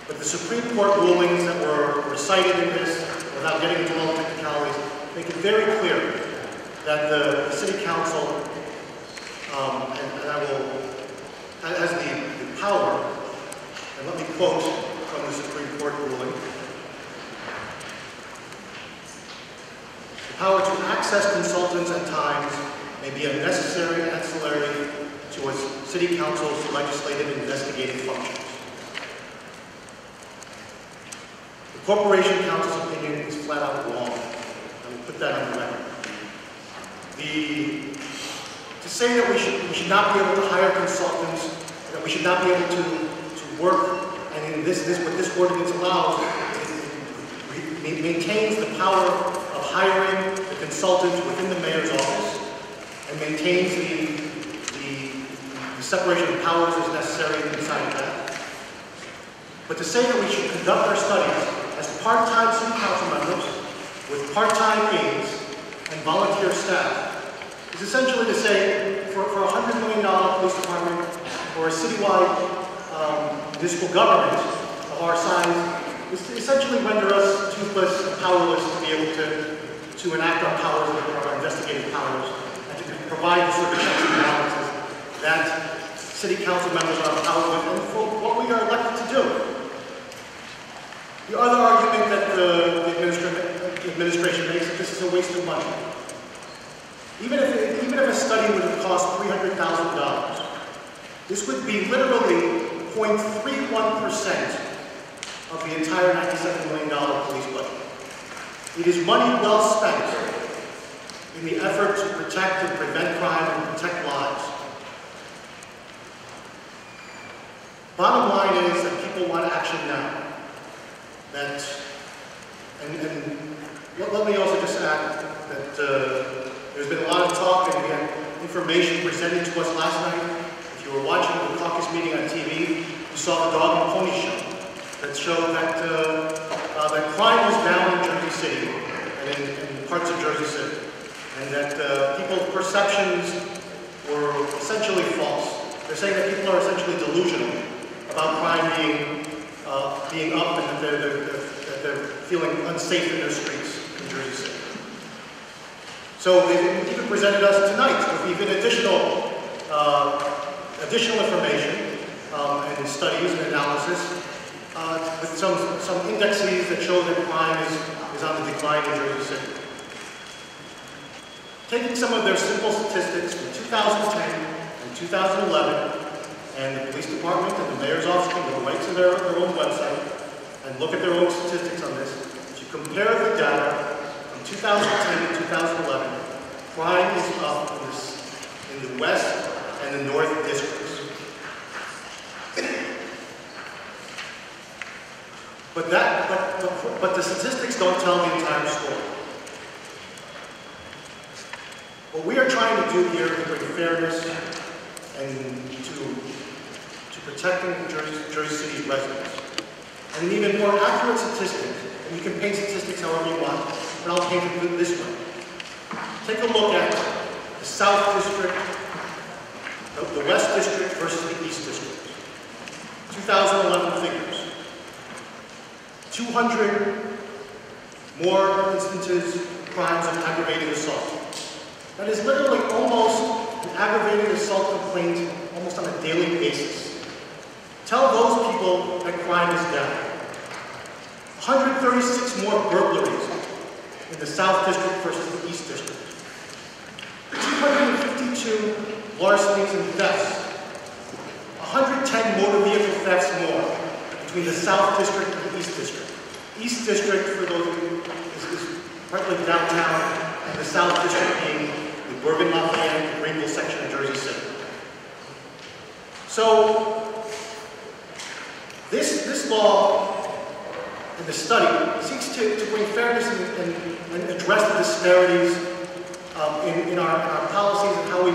But the Supreme Court rulings that were recited in this, without getting into all the technicalities, make it very clear that the City Council has the power, and let me quote from the Supreme Court ruling, the power to access consultants at times may be a necessary ancillary to a City Council's legislative and investigative functions. The Corporation Council's opinion is flat out wrong. I will put that on the record. To say that we should not be able to hire consultants, that we should not be able to work, and in what this ordinance allows, it maintains the power of hiring the consultant within the mayor's office, and maintains the separation of powers as necessary inside of that. But to say that we should conduct our studies as part-time City Council members with part-time aides and volunteer staff is essentially to say, for a $100 million police department or a citywide municipal government of our size, is to essentially render us toothless and powerless to be able to enact our powers, our investigative powers, and to provide the sort of checks and balances that City Council members are empowered with, and for what we are elected to do. The other argument that the administration makes is that this is a waste of money. Even if a study would have cost $300,000, this would be literally 0.31% of the entire $97 million police budget. It is money well spent in the effort to protect and prevent crime and protect lives. Bottom line is that people want action now. Let me also just add that there's been a lot of talk and we had information presented to us last night. If you were watching the caucus meeting on TV, you saw the dog and pony show that showed that crime was down in Jersey City and in parts of Jersey City, and that people's perceptions were essentially false. They're saying that people are essentially delusional about crime being up and that they're feeling unsafe in their streets in Jersey City. So they've even presented us tonight with even additional information and studies and analysis with some indexes that show that crime is on the decline in Jersey City. Taking some of their simple statistics from 2010 and 2011, and the police department and the mayor's office can go right to their own website and look at their own statistics on this. If you compare the data from 2010 to 2011, crime is up in the west and the north districts. But the statistics don't tell the entire story. What we are trying to do here is bring fairness and to protecting Jersey City's residents. And an even more accurate statistic, and you can paint statistics however you want, but I'll paint it this way. Take a look at the South District, the West District versus the East District. 2011 figures. 200 more instances of crimes of aggravated assault. That is literally almost an aggravated assault complaint almost on a daily basis. Tell those people that crime is down. 136 more burglaries in the South District versus the East District. 252 larcenies and thefts. 110 motor vehicle thefts more between the South District and the East District. East District, for those of you, is partly downtown, and the South District being the Bergen Lafayette and Greenville section of Jersey City. So, this law and the study seeks to bring fairness and address the disparities in our policies and how we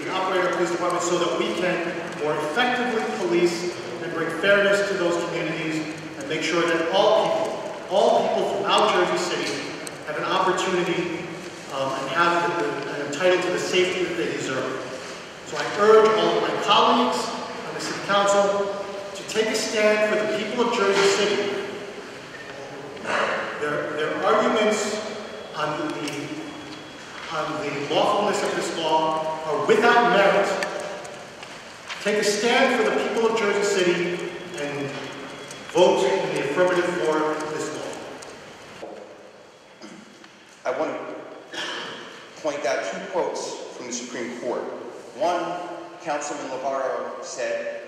operate our police department so that we can more effectively police and bring fairness to those communities and make sure that all people throughout Jersey City have an opportunity and entitled to the safety that they deserve. So I urge all of my colleagues on the City Council to take a stand for the people of Jersey City. Their arguments on the lawfulness of this law are without merit. Take a stand for the people of Jersey City and vote in the affirmative for this law. I want to point out two quotes from the Supreme Court. One, Councilman Lavarro said,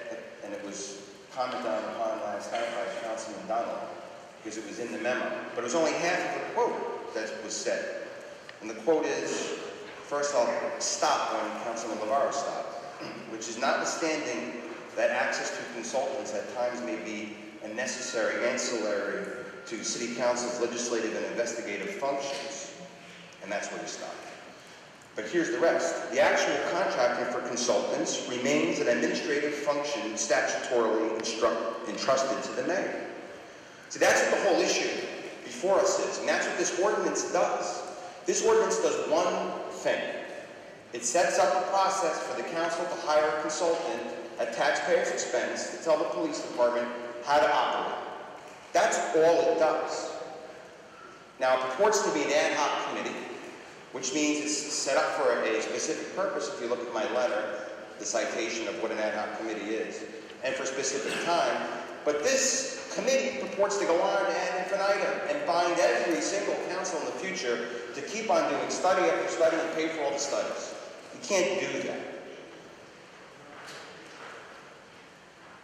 and it was commented upon last night by Councilman Donald, because it was in the memo, but it was only half of the quote that was said. And the quote is, first I'll stop when Councilman Lavarro stopped, which is notwithstanding that access to consultants at times may be a necessary ancillary to City Council's legislative and investigative functions. And that's where we stop. But here's the rest. The actual contracting for consultants remains an administrative function statutorily entrusted to the mayor. See, that's what the whole issue before us is, and that's what this ordinance does. This ordinance does one thing. It sets up a process for the council to hire a consultant at taxpayers' expense to tell the police department how to operate. That's all it does. Now, it purports to be an ad hoc committee, which means it's set up for a specific purpose. If you look at my letter, the citation of what an ad hoc committee is, and for a specific time. But this committee purports to go on ad infinitum and bind every single council in the future to keep on doing study after study and pay for all the studies. You can't do that.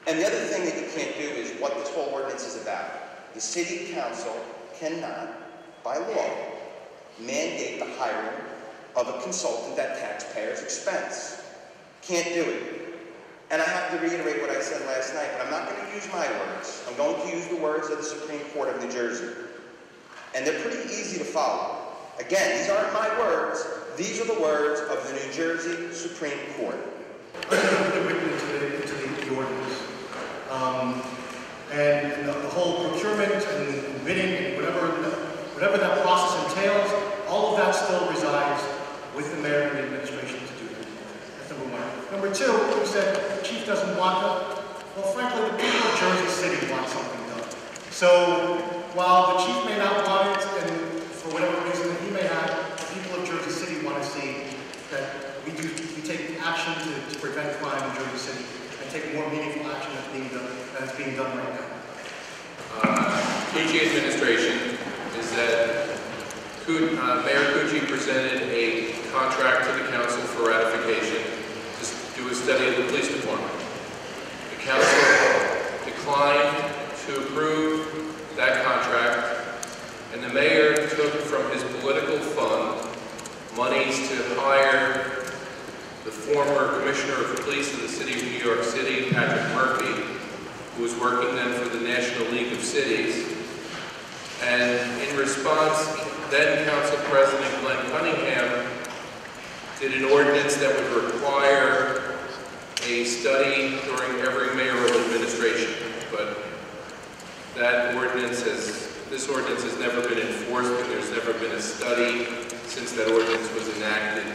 And the other thing that you can't do is what this whole ordinance is about. The city council cannot, by law, mandate the hiring of a consultant at taxpayers' expense. Can't do it. And I have to reiterate what I said last night, but I'm not going to use my words. I'm going to use the words of the Supreme Court of New Jersey. And they're pretty easy to follow. Again, these aren't my words. These are the words of the New Jersey Supreme Court. Written into the ordinance. And the whole procurement and bidding and whatever that process entails, all of that still resides with the mayor and the administration to do that. That's number one. Number two, you said the chief doesn't want that. Well, frankly, the people of Jersey City want something done. So while the chief may not want it, and for whatever reason that he may have, the people of Jersey City want to see that we take action to prevent crime in Jersey City and take more meaningful action that's being done right now. Cucci administration is that Mayor Cucci presented a contract to the council for ratification to do a study of the police department. The council declined to approve that contract, and the mayor took from his political fund monies to hire the former commissioner of police of the city of New York City, Patrick Murphy, who was working then for the National League of Cities. And in response, then Council President Glenn Cunningham did an ordinance that would require a study during every mayoral administration. But this ordinance has never been enforced, and there's never been a study since that ordinance was enacted